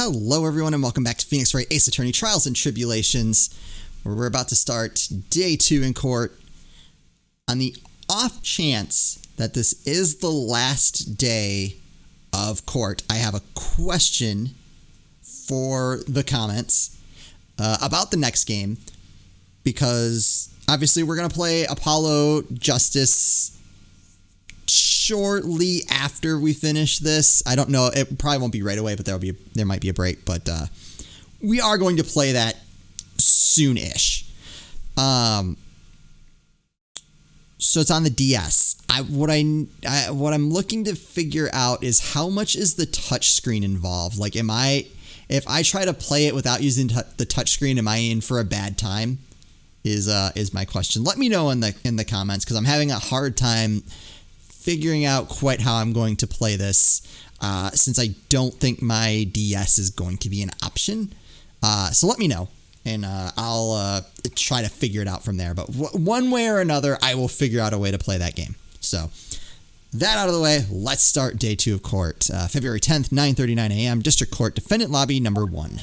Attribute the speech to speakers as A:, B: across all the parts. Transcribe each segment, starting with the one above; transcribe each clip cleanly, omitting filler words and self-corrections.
A: Hello everyone and welcome back to Phoenix Wright Ace Attorney Trials and Tribulations, where we're about to start day 2 in court. On the off chance that this is the last day of court, I have a question for the comments about the next game, because obviously we're going to play Apollo Justice shortly after we finish this. I don't know, it probably won't be right away, but there might be a break, but we are going to play that soon-ish. So it's on the DS. What I'm looking to figure out is how much is the touchscreen involved? Like, if I try to play it without using the touchscreen, am I in for a bad time? Is my question. Let me know in the comments, because I'm having a hard time figuring out quite how I'm going to play this, since I don't think my DS is going to be an option. So let me know, and I'll try to figure it out from there. But one way or another, I will figure out a way to play that game. So that out of the way, let's start day 2 of court. February 10th, 9:39 a.m., District Court, Defendant Lobby number 1.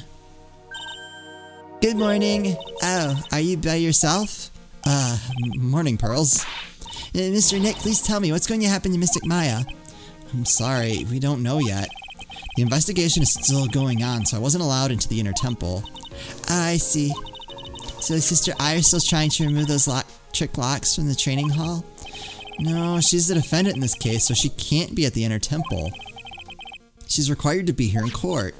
A: Good morning. Oh, are you by yourself? Morning, Pearls. Mr. Nick, please tell me, what's going to happen to Mystic Maya? I'm sorry, we don't know yet. The investigation is still going on, so I wasn't allowed into the inner temple. I see. So Sister Iris still trying to remove those trick locks from the training hall? No, she's the defendant in this case, so she can't be at the inner temple. She's required to be here in court.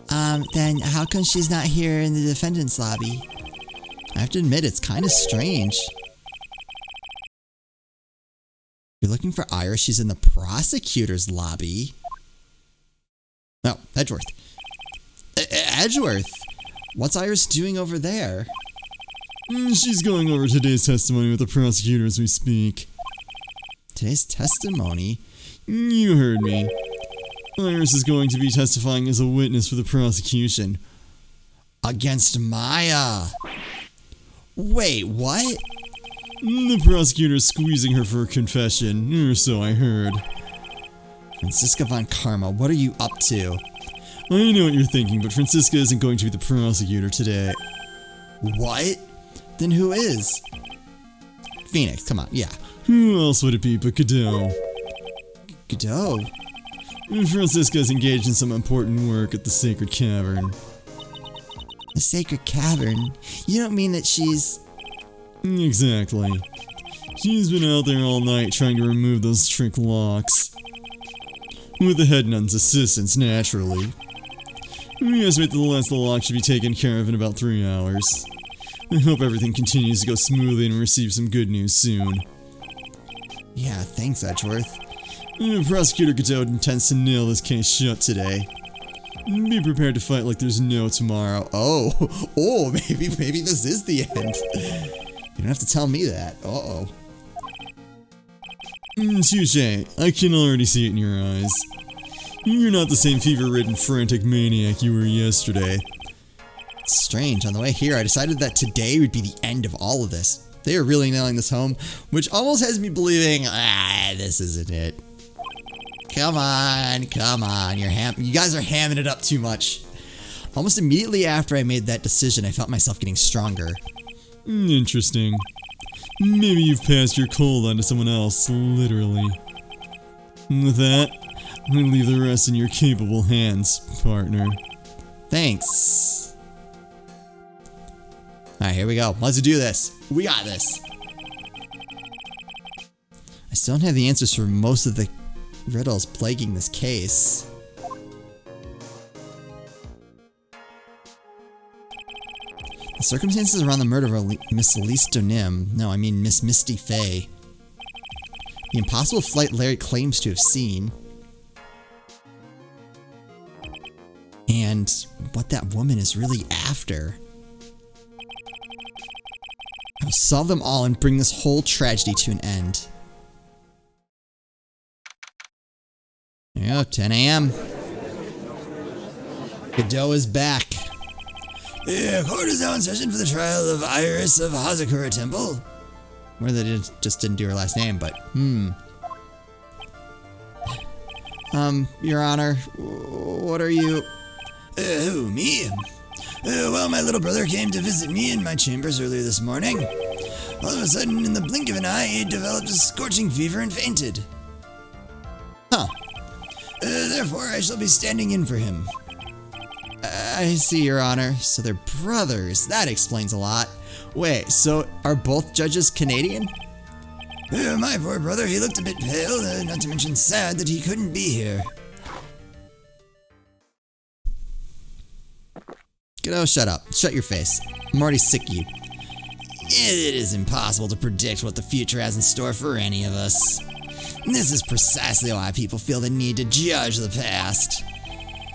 A: Then how come she's not here in the defendant's lobby? I have to admit, it's kind of strange. You're looking for Iris, she's in the prosecutor's lobby. No, Edgeworth. Edgeworth? What's Iris doing over there?
B: She's going over today's testimony with the prosecutor as we speak.
A: Today's testimony?
B: You heard me. Iris is going to be testifying as a witness for the prosecution.
A: Against Maya? Wait, what?
B: The prosecutor is squeezing her for a confession, or so I heard.
A: Franziska von Karma, what are you up to?
B: I know what you're thinking, but Franziska isn't going to be the prosecutor today.
A: What? Then who is? Phoenix, come on, yeah.
B: Who else would it be but Godot?
A: Godot?
B: Franziska is engaged in some important work at the Sacred Cavern.
A: The Sacred Cavern? You don't mean that she's...
B: Exactly. She's been out there all night trying to remove those trick locks. With the head nun's assistance, naturally. We estimate that the last of the lock should be taken care of in about 3 hours. I hope everything continues to go smoothly and we receive some good news soon.
A: Yeah, thanks, Edgeworth.
B: Prosecutor Godot intends to nail this case shut today. Be prepared to fight like there's no tomorrow.
A: Oh, maybe this is the end. You don't have to tell me that. Uh-oh.
B: Touche. I can already see it in your eyes. You're not the same fever-ridden frantic maniac you were yesterday.
A: It's strange. On the way here, I decided that today would be the end of all of this. They are really nailing this home, which almost has me believing, this isn't it. Come on. You guys are hamming it up too much. Almost immediately after I made that decision, I felt myself getting stronger.
B: Interesting. Maybe you've passed your cold on to someone else, literally. With that, I leave the rest in your capable hands, partner.
A: Thanks. Alright, here we go. Let's do this. We got this. I still don't have the answers for most of the riddles plaguing this case. The circumstances around the murder of Miss Elise Donim, no, I mean Miss Misty Fay. The impossible flight Larry claims to have seen. And what that woman is really after. I will solve them all and bring this whole tragedy to an end. There you go, 10 a.m. Godot is back. Court is now in session for the trial of Iris of Hazakura Temple. Or they just didn't do her last name, but Your Honor, what are you...
C: Who, me? Well, my little brother came to visit me in my chambers earlier this morning. All of a sudden, in the blink of an eye, he developed a scorching fever and fainted.
A: Huh.
C: Therefore, I shall be standing in for him.
A: I see, Your Honor. So they're brothers. That explains a lot. Wait, so are both judges Canadian?
C: My poor brother, he looked a bit pale, not to mention sad that he couldn't be here.
A: Godot, shut up. Shut your face. I'm already sick of you.
C: It is impossible to predict what the future has in store for any of us. This is precisely why people feel the need to judge the past.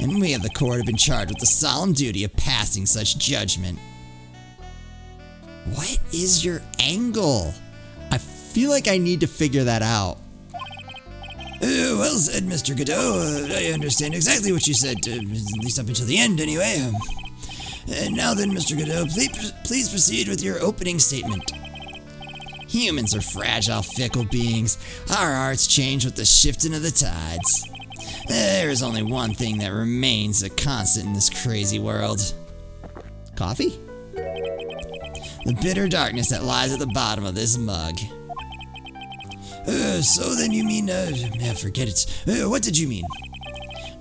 C: And we of the court have been charged with the solemn duty of passing such judgment.
A: What is your angle? I feel like I need to figure that out.
C: Well said, Mr. Godot. I understand exactly what you said, at least up until the end, anyway. And now then, Mr. Godot, please proceed with your opening statement. Humans are fragile, fickle beings. Our hearts change with the shifting of the tides. There is only one thing that remains a constant in this crazy world.
A: Coffee?
C: The bitter darkness that lies at the bottom of this mug. So then you mean, forget it. What did you mean?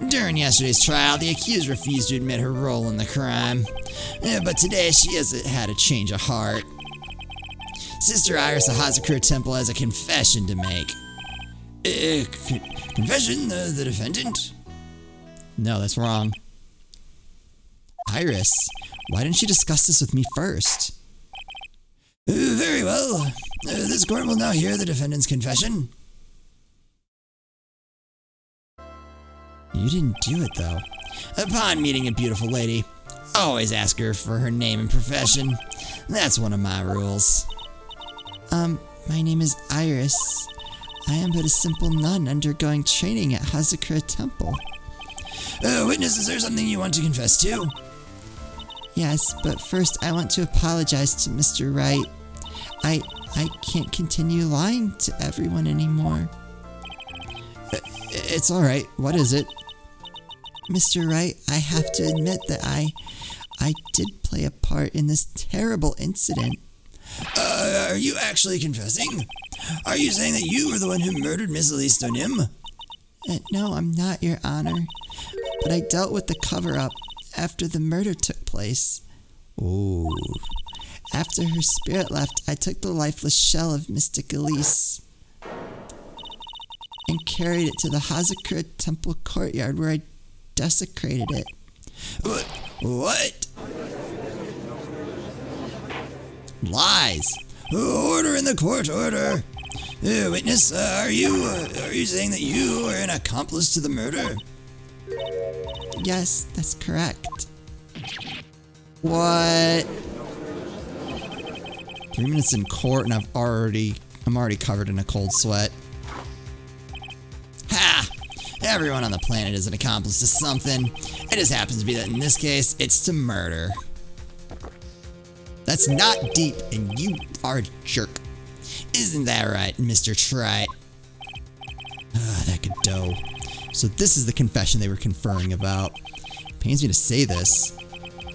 C: During yesterday's trial, the accused refused to admit her role in the crime. But today she has had a change of heart. Sister Iris of Hazakura Temple has a confession to make. Confession? The defendant?
A: No, that's wrong. Iris, why didn't you discuss this with me first?
C: Very well. This court will now hear the defendant's confession.
A: You didn't do it, though.
C: Upon meeting a beautiful lady, always ask her for her name and profession. That's one of my rules.
A: My name is Iris. I am but a simple nun undergoing training at Hazakura Temple.
C: Witness, is there something you want to confess to?
A: Yes, but first I want to apologize to Mr. Wright. I can't continue lying to everyone anymore.
C: It's alright. What is it?
A: Mr. Wright, I have to admit that I did play a part in this terrible incident.
C: Are you actually confessing? Are you saying that you were the one who murdered Miss Elise Donim?
A: No, I'm not, Your Honor. But I dealt with the cover-up after the murder took place.
C: Ooh.
A: After her spirit left, I took the lifeless shell of Mystic Elise and carried it to the Hazakura Temple courtyard where I desecrated it.
C: What?
A: Lies.
C: Order in the court, order. Witness, are you saying that you are an accomplice to the murder?
A: Yes, that's correct.
C: What?
A: 3 minutes in court and I'm already covered in a cold sweat.
C: Ha! Everyone on the planet is an accomplice to something. It just happens to be that in this case, it's to murder.
A: That's not deep, and you are a jerk.
C: Isn't that right, Mr. Wright?
A: That Godot. So this is the confession they were conferring about. Pains me to say this,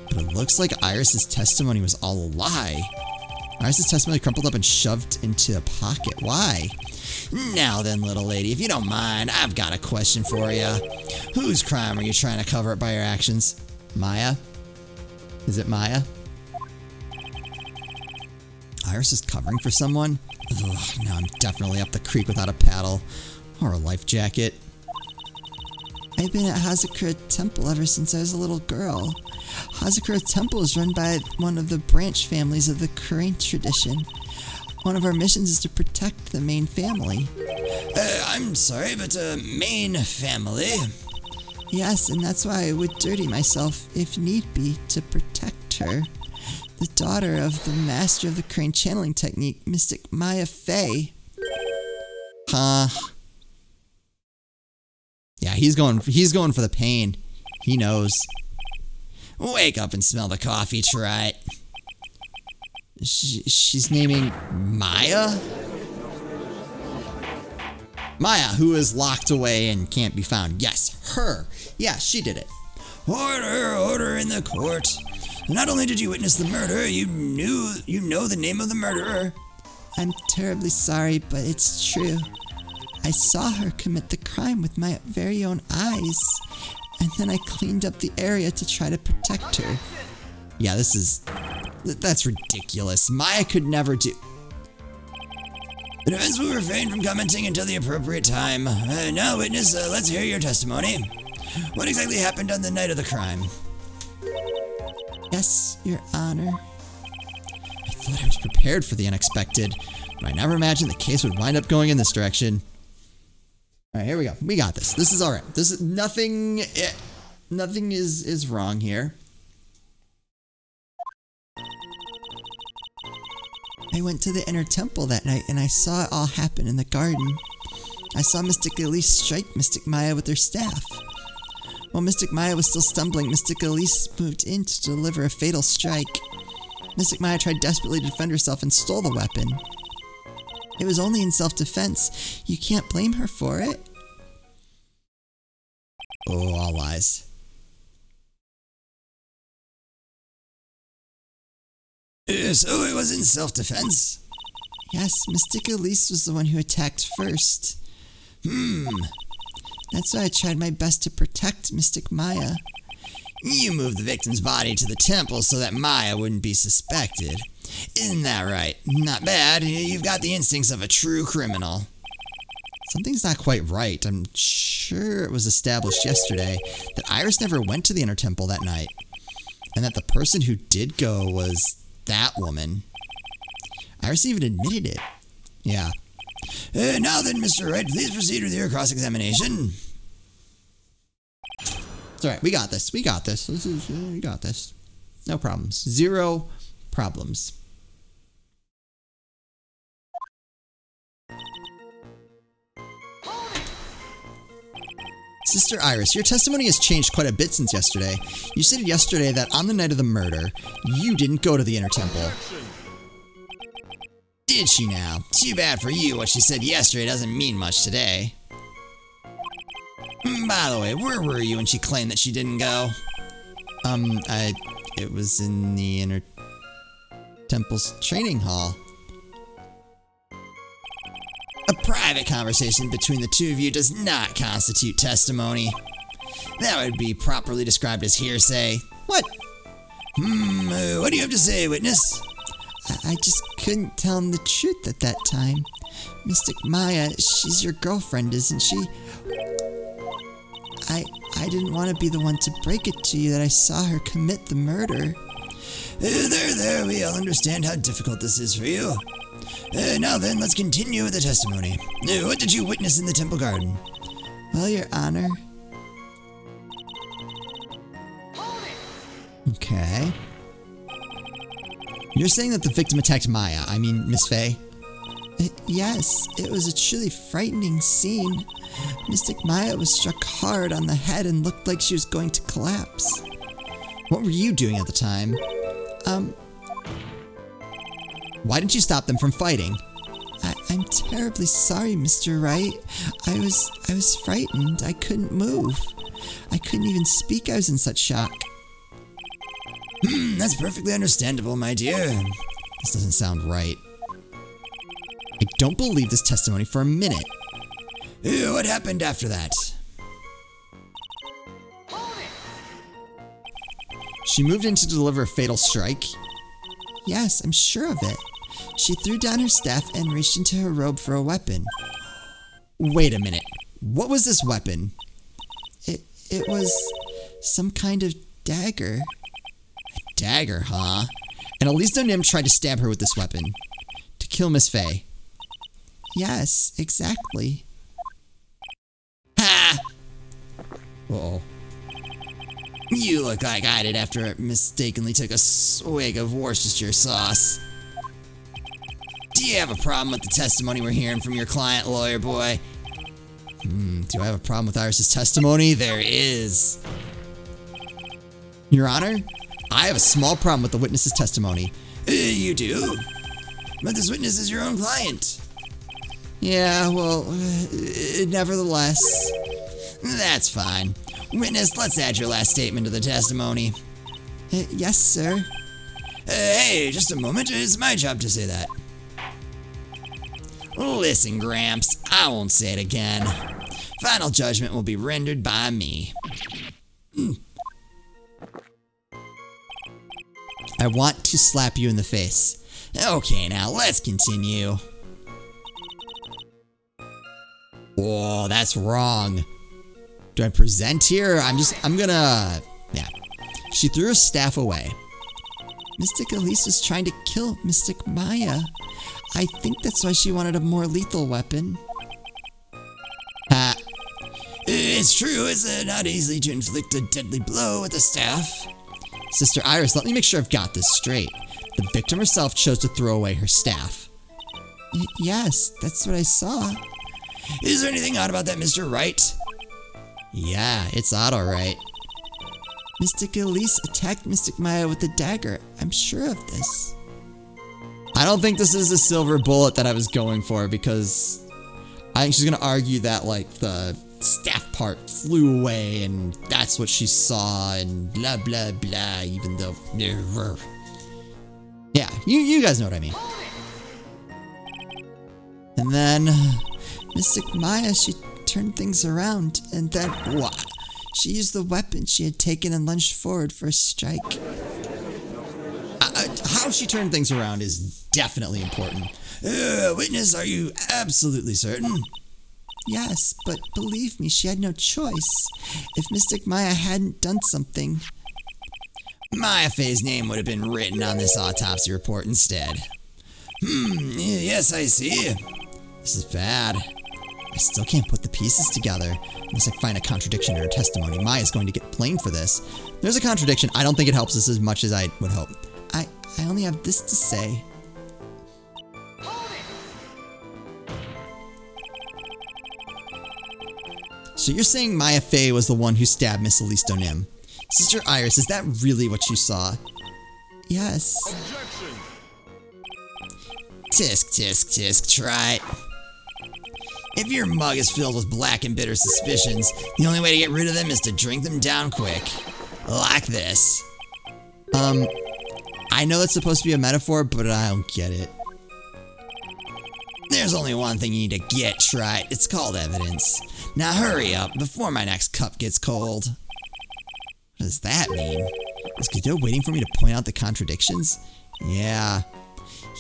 A: but it looks like Iris's testimony was all a lie. Iris's testimony crumpled up and shoved into a pocket. Why?
C: Now then, little lady, if you don't mind, I've got a question for you. Whose crime are you trying to cover up by your actions?
A: Maya? Is it Maya? Iris is covering for someone? Ugh, now I'm definitely up the creek without a paddle or a life jacket. I've been at Hazakura Temple ever since I was a little girl. Hazakura Temple is run by one of the branch families of the Korean tradition. One of our missions is to protect the main family.
C: I'm sorry, but main family?
A: Yes, and that's why I would dirty myself, if need be, to protect her. The daughter of the master of the Korean channeling technique, Mystic Maya Fey. Huh. Yeah, he's going for the pain. He knows.
C: Wake up and smell the coffee, Wright.
A: She's naming Maya? Maya, who is locked away and can't be found. Yes, her. Yeah, she did it.
C: Order, order in the court. Not only did you witness the murder, you know the name of the murderer.
A: I'm terribly sorry, but it's true. I saw her commit the crime with my very own eyes, and then I cleaned up the area to try to protect her. Yeah, that's ridiculous. Maya could never do...
C: The defense will refrain from commenting until the appropriate time. Now, witness, let's hear your testimony. What exactly happened on the night of the crime?
A: Yes, Your Honor. I thought I was prepared for the unexpected, but I never imagined the case would wind up going in this direction. Alright, here we go. We got this. This is alright. This is nothing is wrong here. I went to the inner temple that night and I saw it all happen in the garden. I saw Mystic Elise strike Mystic Maya with her staff. While Mystic Maya was still stumbling, Mystic Elise moved in to deliver a fatal strike. Mystic Maya tried desperately to defend herself and stole the weapon. It was only in self-defense. You can't blame her for it.
C: Oh, all lies. So it was in self-defense?
A: Yes, Mystic Elise was the one who attacked first. That's why I tried my best to protect Mystic Maya.
C: You moved the victim's body to the temple so that Maya wouldn't be suspected. Isn't that right? Not bad. You've got the instincts of a true criminal.
A: Something's not quite right. I'm sure it was established yesterday that Iris never went to the inner temple that night, and that the person who did go was that woman. Iris even admitted it. Yeah.
C: Now then, Mr. Wright, please proceed with your cross-examination.
A: It's alright, we got this. We got this. We got this. No problems. Zero problems. Sister Iris, your testimony has changed quite a bit since yesterday. You stated yesterday that on the night of the murder, you didn't go to the inner temple.
C: Did she now? Too bad for you. What she said yesterday doesn't mean much today. By the way, where were you when she claimed that she didn't go?
A: It was in the inner temple's training hall.
C: A private conversation between the two of you does not constitute testimony. That would be properly described as hearsay.
A: What?
C: What do you have to say, witness?
A: I just couldn't tell him the truth at that time. Mystic Maya, she's your girlfriend, isn't she? I didn't want to be the one to break it to you that I saw her commit the murder.
C: There, we all understand how difficult this is for you. Now then, let's continue with the testimony. What did you witness in the temple garden?
A: Well, Your Honor. Okay. You're saying that the victim attacked Maya, I mean Miss Faye? Yes, it was a truly frightening scene. Mystic Maya was struck hard on the head and looked like she was going to collapse. What were you doing at the time? Why didn't you stop them from fighting? I'm terribly sorry, Mr. Wright. I was frightened. I couldn't move. I couldn't even speak. I was in such shock.
C: That's perfectly understandable, my dear.
A: This doesn't sound right. I don't believe this testimony for a minute.
C: What happened after that?
A: She moved in to deliver a fatal strike? Yes, I'm sure of it. She threw down her staff and reached into her robe for a weapon. Wait a minute. What was this weapon? It was some kind of dagger. A dagger, huh? And Elise Nim tried to stab her with this weapon. To kill Miss Faye. Yes, exactly.
C: Ha!
A: Uh-oh.
C: You look like I did after I mistakenly took a swig of Worcestershire sauce. Do you have a problem with the testimony we're hearing from your client, lawyer boy?
A: Do I have a problem with Iris's testimony? There is. Your Honor, I have a small problem with the witness's testimony.
C: You do? But this witness is your own client.
A: Yeah, well, nevertheless.
C: That's fine. Witness, let's add your last statement to the testimony.
A: Yes, sir.
C: Hey, just a moment. It's my job to say that. Listen, Gramps, I won't say it again. Final judgment will be rendered by me.
A: I want to slap you in the face.
C: Okay, now let's continue.
A: Whoa, that's wrong. Do I present here? I'm gonna, yeah. She threw her staff away. Mystic Elise was trying to kill Mystic Maya. I think that's why she wanted a more lethal weapon.
C: It's true, it's not easy to inflict a deadly blow with a staff.
A: Sister Iris, let me make sure I've got this straight. The victim herself chose to throw away her staff. Yes, that's what I saw.
C: Is there anything odd about that, Mr. Wright?
A: Yeah, it's odd, alright. Mystic Elise attacked Mystic Maya with a dagger. I'm sure of this. I don't think this is a silver bullet that I was going for, because I think she's gonna argue that, like, the staff part flew away and that's what she saw and blah blah blah, even though... Yeah, you guys know what I mean. And then Mystic Maya, she turned things around, and then what? She used the weapon she had taken and lunged forward for a strike. How she turned things around is definitely important.
C: Witness, are you absolutely certain?
A: Yes, but believe me, she had no choice. If Mystic Maya hadn't done something...
C: Maya Faye's name would have been written on this autopsy report instead. Yes, I see.
A: This is bad. I still can't put the pieces together. Unless I find a contradiction in her testimony, Maya's going to get blamed for this. There's a contradiction. I don't think it helps us as much as I would hope. I only have this to say. So you're saying Maya Faye was the one who stabbed Miss Elise Donim? Sister Iris, is that really what you saw? Yes.
B: Objection!
C: Tisk, tisk, tisk, try it. If your mug is filled with black and bitter suspicions, the only way to get rid of them is to drink them down quick. Like this.
A: I know that's supposed to be a metaphor, but I don't get it.
C: There's only one thing you need to get, try it. It's called evidence. Now hurry up, before my next cup gets cold.
A: What does that mean? Is Godot waiting for me to point out the contradictions? Yeah.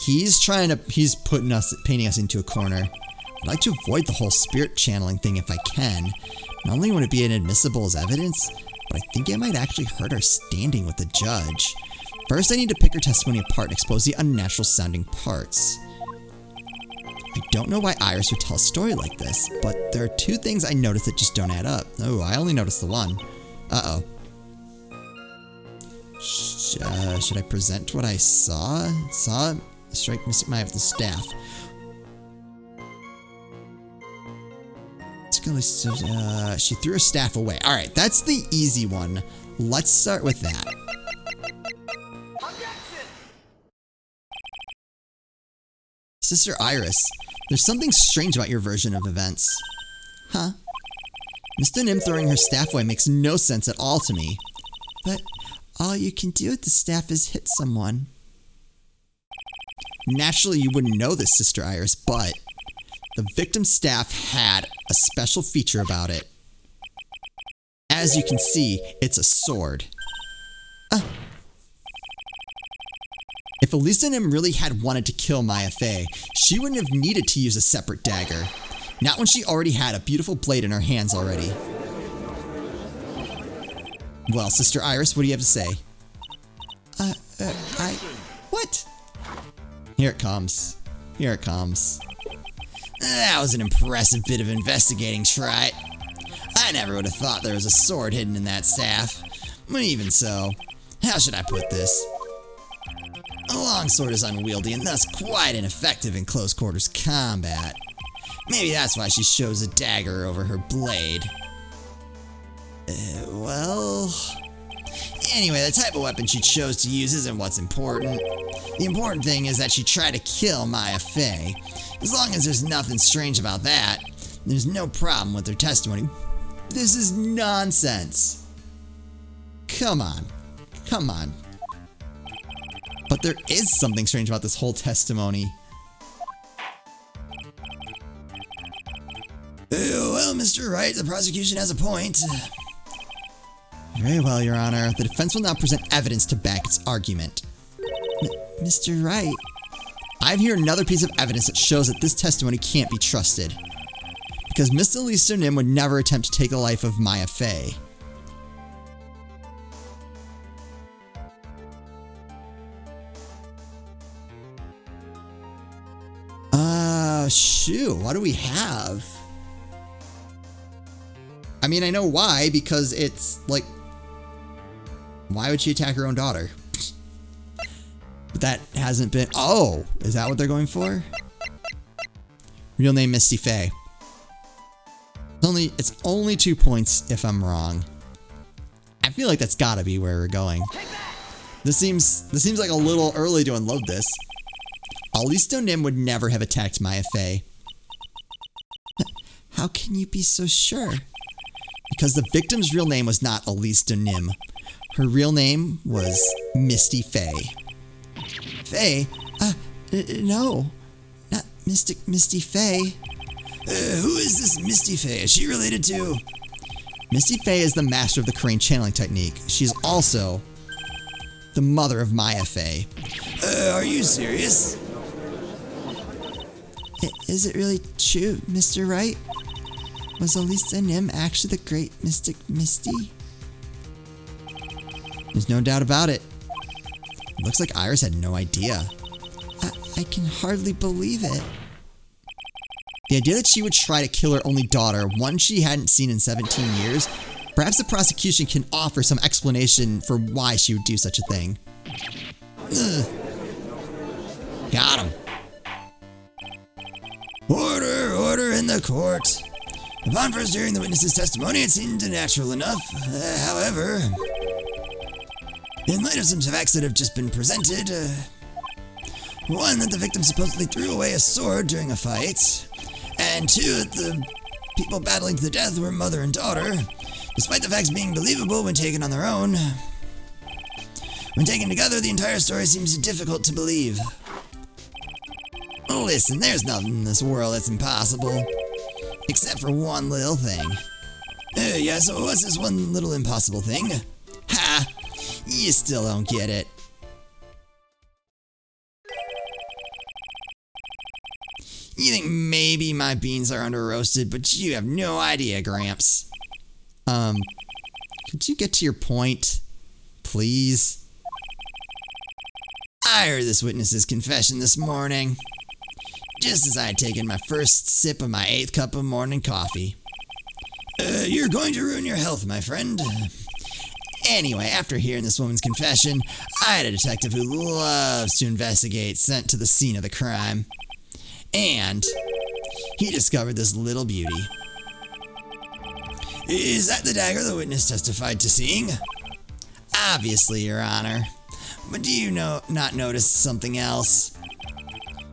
A: He's painting us into a corner. I'd like to avoid the whole spirit channeling thing if I can. Not only would it be inadmissible as evidence, but I think it might actually hurt our standing with the judge. First, I need to pick her testimony apart and expose the unnatural sounding parts. I don't know why Iris would tell a story like this, but there are two things I noticed that just don't add up. Oh, I only noticed the one. Uh-oh. Should I present what I saw? Saw strike Mystic Maya with the staff. She threw her staff away. Alright, that's the easy one. Let's start with that. Sister Iris, there's something strange about your version of events. Huh? Miss Donim throwing her staff away makes no sense at all to me. But all you can do with the staff is hit someone. Naturally, you wouldn't know this, Sister Iris, but the victim's staff had a special feature about it. As you can see, it's a sword. If Elise Donim really had wanted to kill Maya Faye, she wouldn't have needed to use a separate dagger. Not when she already had a beautiful blade in her hands already. Well, Sister Iris, what do you have to say? What? Here it comes. Here it comes.
C: That was an impressive bit of investigating, try it. I never would have thought there was a sword hidden in that staff. But even so, how should I put this? A longsword is unwieldy and thus quite ineffective in close quarters combat. Maybe that's why she shows a dagger over her blade. Well... Anyway, the type of weapon she chose to use isn't what's important. The important thing is that she tried to kill Maya Faye. As long as there's nothing strange about that, there's no problem with her testimony.
A: This is nonsense. Come on. Come on. But there is something strange about this whole testimony.
C: Well, Mr. Wright, the prosecution has a point.
A: Very well, Your Honor. The defense will now present evidence to back its argument. Mr. Wright, I have here another piece of evidence that shows that this testimony can't be trusted. Because Miss Elise Nim would never attempt to take the life of Maya Fey. Shoot, what do we have? I mean, I know why, because it's like, why would she attack her own daughter? But that hasn't been, oh, is that what they're going for? Real name Misty Fey. It's only 2 points if I'm wrong. I feel like that's gotta be where we're going. This seems like a little early to unload this. Alisto Nim would never have attacked Maya Fey. How can you be so sure? Because the victim's real name was not Alisto Nim. Her real name was Misty Fey. Fey? No. Not Misty Fey.
C: Who is this Misty Fey? Is she related to?
A: Misty Fey is the master of the crane channeling technique. She's also the mother of Maya Fey.
C: Are you serious?
A: Is it really true, Mr. Wright? Was Elisa Nim actually the great mystic Misty? There's no doubt about it. Looks like Iris had no idea. I can hardly believe it. The idea that she would try to kill her only daughter, one she hadn't seen in 17 years, perhaps the prosecution can offer some explanation for why she would do such a thing. Ugh. Got him.
C: Order in the court. Upon first hearing the witness's testimony, it seemed natural enough. However, in light of some facts that have just been presented, one, that the victim supposedly threw away a sword during a fight, and two, that the people battling to the death were mother and daughter, despite the facts being believable when taken on their own. When taken together, the entire story seems difficult to believe. Listen, there's nothing in this world that's impossible. Except for one little thing. Yeah, so what's this one little impossible thing? Ha! You still don't get it. You think maybe my beans are under roasted, but you have no idea, Gramps.
A: Could you get to your point, please?
C: I heard this witness's confession this morning. Just as I had taken my first sip of my 8th cup of morning coffee. You're going to ruin your health, my friend. Anyway, after hearing this woman's confession, I had a detective who loves to investigate sent to the scene of the crime. And he discovered this little beauty. Is that the dagger the witness testified to seeing? Obviously, Your Honor. But do you not notice something else?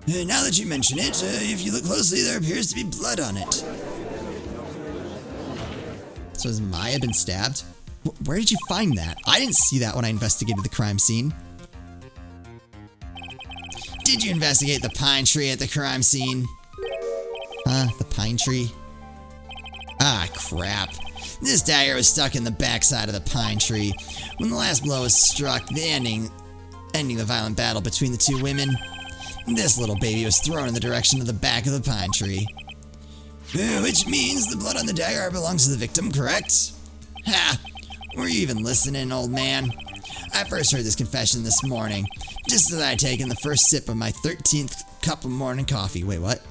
C: Now that you mention it, if you look closely, there appears to be blood on it.
A: So has Maya been stabbed? Where did you find that? I didn't see that when I investigated the crime scene.
C: Did you investigate the pine tree at the crime scene?
A: The pine tree?
C: Ah, crap. This dagger was stuck in the backside of the pine tree. When the last blow was struck, ending the violent battle between the two women, this little baby was thrown in the direction of the back of the pine tree. Which means the blood on the dagger belongs to the victim, correct? Ha! Were you even listening, old man? I first heard this confession this morning, just as I had taken the first sip of my 13th cup of morning coffee. Wait, what?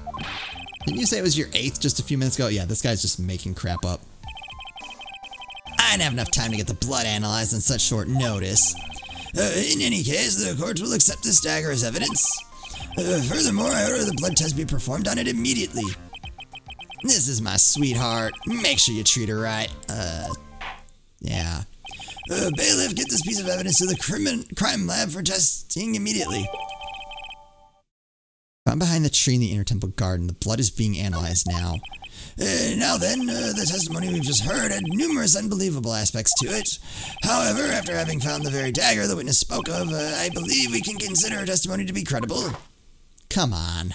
A: Didn't you say it was your 8th just a few minutes ago? Yeah, this guy's just making crap up.
C: I didn't have enough time to get the blood analyzed on such short notice. In any case, the court will accept this dagger as evidence. Furthermore, I order the blood test be performed on it immediately. This is my sweetheart. Make sure you treat her right.
A: Yeah.
C: Bailiff, get this piece of evidence to the crime lab for testing immediately.
A: From behind the tree in the inner temple garden, the blood is being analyzed now.
C: Now then, the testimony we've just heard had numerous unbelievable aspects to it. However, after having found the very dagger the witness spoke of, I believe we can consider her testimony to be credible.
A: Come on.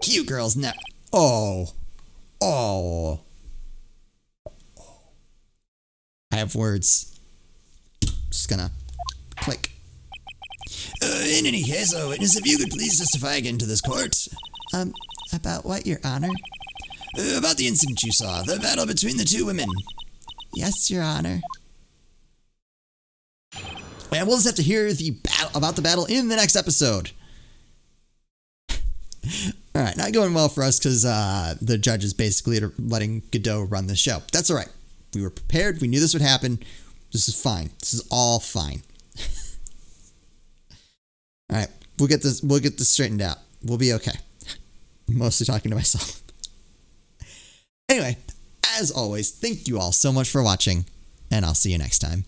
A: Cute girls now. Oh. I have words. Just gonna click.
C: In any case, witness, if you could please testify again to this court.
A: About what, Your Honor?
C: About the incident you saw, the battle between the two women.
A: Yes, Your Honor. And we'll just have to hear about the battle in the next episode. All right, not going well for us because the judge is basically letting Godot run the show. That's all right. We were prepared. We knew this would happen. This is fine. This is all fine. All right, we'll get this straightened out. We'll be okay. I'm mostly talking to myself. Anyway, as always, thank you all so much for watching, and I'll see you next time.